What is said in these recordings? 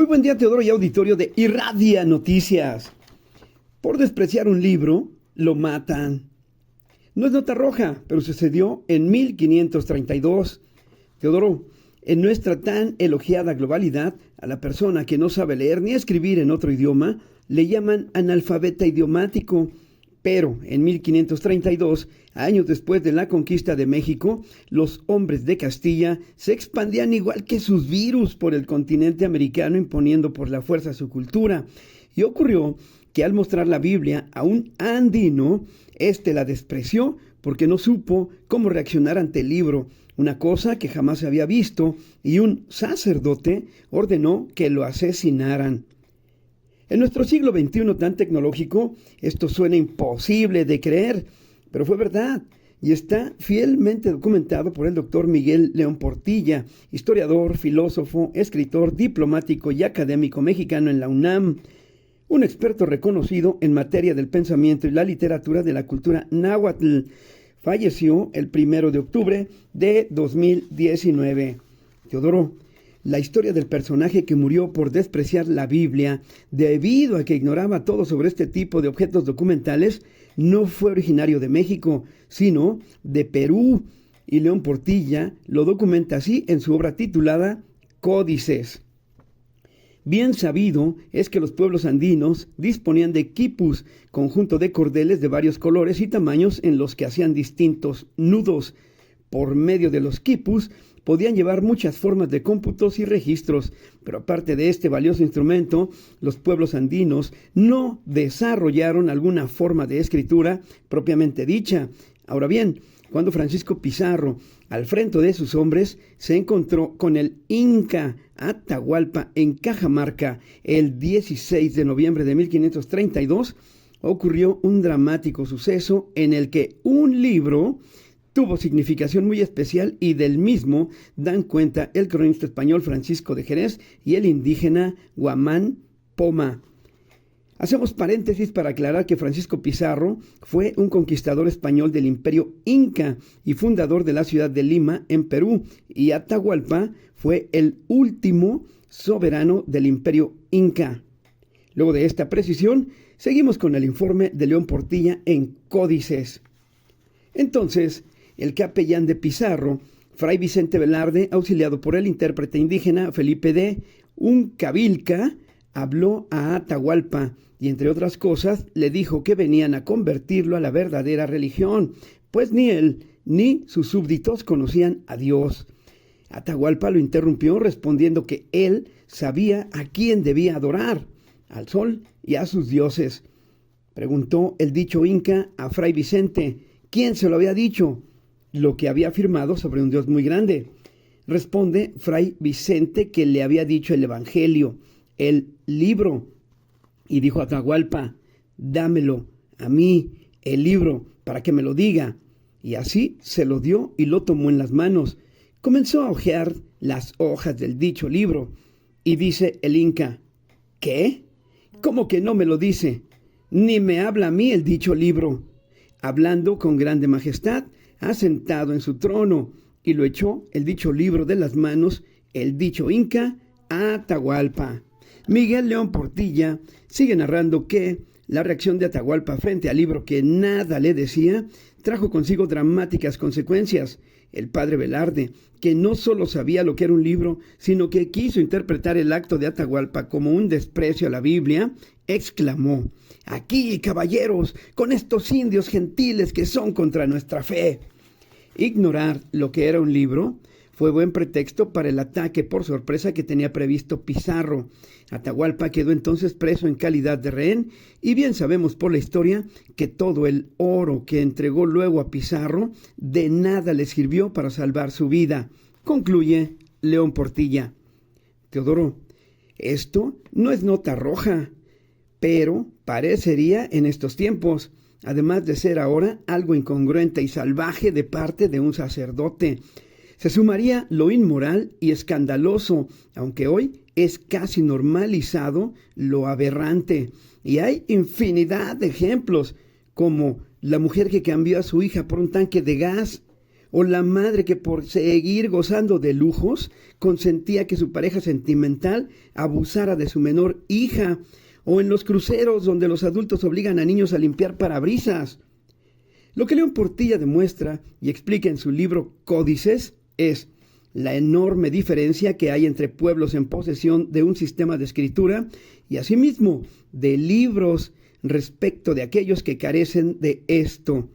Muy buen día, Teodoro y auditorio de Irradia Noticias. Por despreciar un libro, lo matan. No es nota roja, pero sucedió en 1532. Teodoro, en nuestra tan elogiada globalidad, a la persona que no sabe leer ni escribir en otro idioma, le llaman analfabeta idiomático. Pero en 1532, años después de la conquista de México, los hombres de Castilla se expandían igual que sus virus por el continente americano, imponiendo por la fuerza su cultura. Y ocurrió que al mostrar la Biblia a un andino, éste la despreció porque no supo cómo reaccionar ante el libro, una cosa que jamás se había visto, y un sacerdote ordenó que lo asesinaran. En nuestro siglo XXI tan tecnológico, esto suena imposible de creer, pero fue verdad y está fielmente documentado por el doctor Miguel León Portilla, historiador, filósofo, escritor, diplomático y académico mexicano en la UNAM, un experto reconocido en materia del pensamiento y la literatura de la cultura náhuatl. Falleció el 1 de octubre de 2019. Teodoro, la historia del personaje que murió por despreciar la Biblia debido a que ignoraba todo sobre este tipo de objetos documentales no fue originario de México, sino de Perú, y León Portilla lo documenta así en su obra titulada Códices. Bien sabido es que los pueblos andinos disponían de quipus, conjunto de cordeles de varios colores y tamaños en los que hacían distintos nudos. Por medio de los quipus podían llevar muchas formas de cómputos y registros, pero aparte de este valioso instrumento, los pueblos andinos no desarrollaron alguna forma de escritura propiamente dicha. Ahora bien, cuando Francisco Pizarro, al frente de sus hombres, se encontró con el Inca Atahualpa en Cajamarca el 16 de noviembre de 1532, ocurrió un dramático suceso en el que un libro tuvo significación muy especial y del mismo dan cuenta el cronista español Francisco de Jerez y el indígena Guamán Poma. Hacemos paréntesis para aclarar que Francisco Pizarro fue un conquistador español del Imperio Inca y fundador de la ciudad de Lima, en Perú, y Atahualpa fue el último soberano del Imperio Inca. Luego de esta precisión, seguimos con el informe de León Portilla en Códices. Entonces, el capellán de Pizarro, Fray Vicente Velarde, auxiliado por el intérprete indígena Felipe D. Uncavilca, habló a Atahualpa y, entre otras cosas, le dijo que venían a convertirlo a la verdadera religión, pues ni él ni sus súbditos conocían a Dios. Atahualpa lo interrumpió respondiendo que él sabía a quién debía adorar, al sol y a sus dioses. Preguntó el dicho inca a Fray Vicente, ¿quién se lo había dicho? Lo que había afirmado sobre un Dios muy grande. Responde Fray Vicente que le había dicho el Evangelio, el libro, y dijo a Atahualpa, dámelo a mí, el libro, para que me lo diga. Y así se lo dio y lo tomó en las manos. Comenzó a hojear las hojas del dicho libro, y dice el inca, ¿qué? ¿Cómo que no me lo dice? Ni me habla a mí el dicho libro. Hablando con grande majestad, asentado en su trono, y lo echó el dicho libro de las manos, el dicho inca, a Atahualpa. Miguel León Portilla sigue narrando que la reacción de Atahualpa frente al libro que nada le decía trajo consigo dramáticas consecuencias. El padre Velarde, que no solo sabía lo que era un libro, sino que quiso interpretar el acto de Atahualpa como un desprecio a la Biblia, exclamó, «Aquí, caballeros, con estos indios gentiles que son contra nuestra fe». Ignorar lo que era un libro fue buen pretexto para el ataque por sorpresa que tenía previsto Pizarro. Atahualpa quedó entonces preso en calidad de rehén y bien sabemos por la historia que todo el oro que entregó luego a Pizarro de nada le sirvió para salvar su vida. Concluye León Portilla. Teodoro, esto no es nota roja, pero parecería en estos tiempos, además de ser ahora algo incongruente y salvaje de parte de un sacerdote. Se sumaría lo inmoral y escandaloso, aunque hoy es casi normalizado lo aberrante. Y hay infinidad de ejemplos, como la mujer que cambió a su hija por un tanque de gas, o la madre que por seguir gozando de lujos consentía que su pareja sentimental abusara de su menor hija, o en los cruceros donde los adultos obligan a niños a limpiar parabrisas. Lo que León Portilla demuestra y explica en su libro Códices es la enorme diferencia que hay entre pueblos en posesión de un sistema de escritura y asimismo de libros respecto de aquellos que carecen de esto.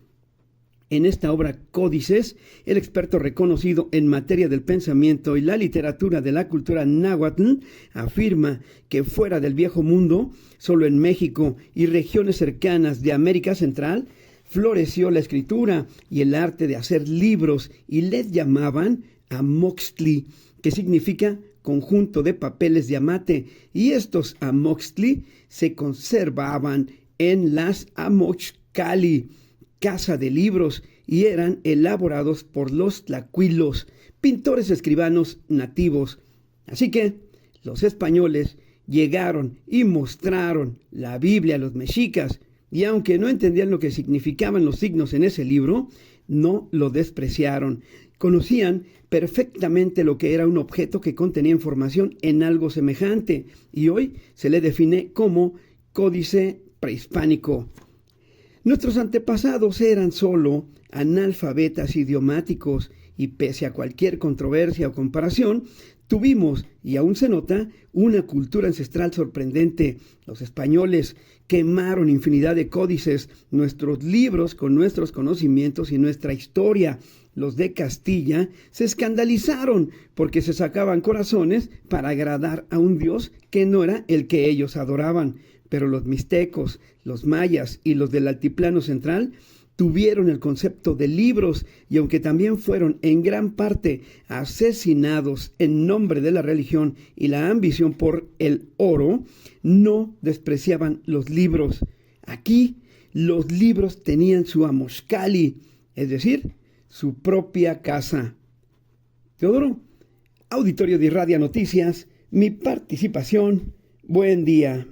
En esta obra Códices, el experto reconocido en materia del pensamiento y la literatura de la cultura náhuatl afirma que fuera del viejo mundo, solo en México y regiones cercanas de América Central, floreció la escritura y el arte de hacer libros y les llamaban amoxtli, que significa conjunto de papeles de amate, y estos amoxtli se conservaban en las amoxcali, casa de libros, y eran elaborados por los tlacuilos, pintores escribanos nativos. Así que los españoles llegaron y mostraron la Biblia a los mexicas, y aunque no entendían lo que significaban los signos en ese libro, no lo despreciaron. Conocían perfectamente lo que era un objeto que contenía información en algo semejante, y hoy se le define como códice prehispánico. Nuestros antepasados eran solo analfabetas idiomáticos y pese a cualquier controversia o comparación, tuvimos, y aún se nota, una cultura ancestral sorprendente. Los españoles quemaron infinidad de códices, nuestros libros con nuestros conocimientos y nuestra historia. Los de Castilla se escandalizaron porque se sacaban corazones para agradar a un dios que no era el que ellos adoraban. Pero los mixtecos, los mayas y los del altiplano central tuvieron el concepto de libros y aunque también fueron en gran parte asesinados en nombre de la religión y la ambición por el oro, no despreciaban los libros. Aquí los libros tenían su amoxcali, es decir, su propia casa. Teodoro, auditorio de Irradia Noticias, mi participación, buen día.